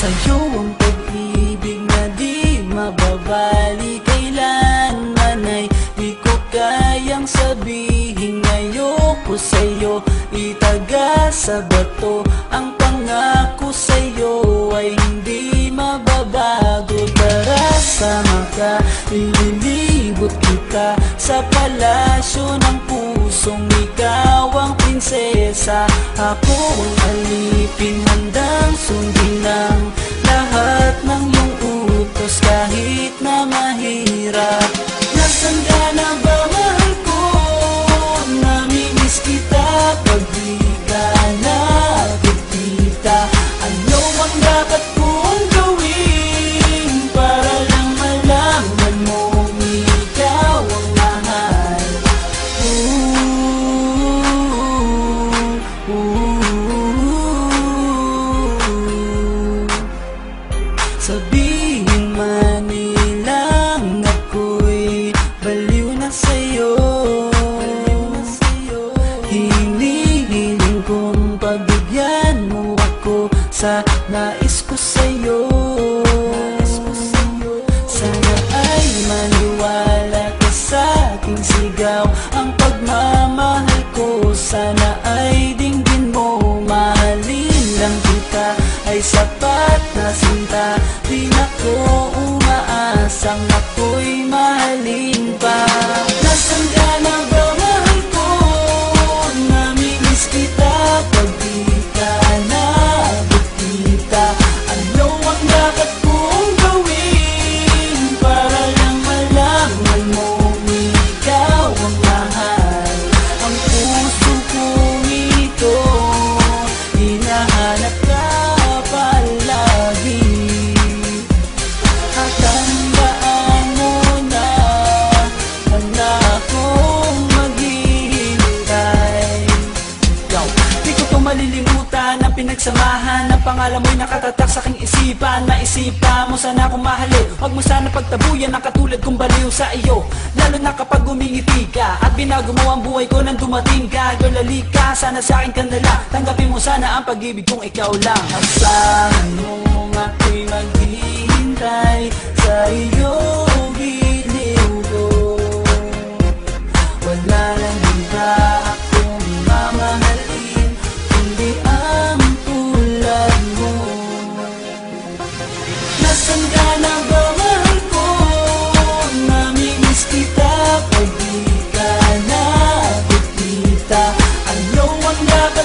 Sa'yo ang pag-ibig na di mababali, kailanman ay di ko kayang sabihin. Ayoko sa'yo itaga sa bato, ang pangako sa'yo ay hindi mababago. Tara sama ka, ililibot kita sa palasyo ng pusong ikaw ang prinsesa. Ako ang alipin, handang sundin ang lahat ng iyong utos kahit na mahirap. Nasaan ka na ba, mahal ko? Namimiss kita pag di ka nakikita. Ano ang dapat kong gawin para lang malaman mong ikaw ang mahal? Sabihin man nilang ako'y baliw na sa'yo, hinihiling kong pagbigyan mo ako sa nais ko sa'yo. Sana ay maniwala ka sa aking sigaw, ang pagmamahal ko sana ay dinggin mo. Mahalin lang kita ay sapat na sinta, di na ko umaasang ako'y mahalin pa. Nasaan ka na ba, mahal ko? Namimiss kita pag di ka nakikita. Ano ang dapat kong gawin para lang malaman mong ikaw ang mahal? Ang puso kong ito hinahanap ka palagi, at tandaan mo na wala akong maghihintay. Di ko to malilimutan ang pinagsamahan, ang pangalan mo'y nakatatak sa aking isipan. Maisipan mo sana akong mahalin, huwag mo sana pagtabuyan ang katulad kong baliw sa iyo. Lalo na kapag umingiti ka at binago mo ang buhay ko nang dumating ka. Girl, halika, sana sa akin ka na lang, tanggapin mo sana ang pag-ibig kong ikaw lang. Asahan mo ako'y maghihintay sa iyo, giliw ko. Wala nang iba akong mamahalin kundi ang tulad mo. Nasaan ka na ba, mahal ko? Namimiss kita pag di ka nakikita. Ano ang dapat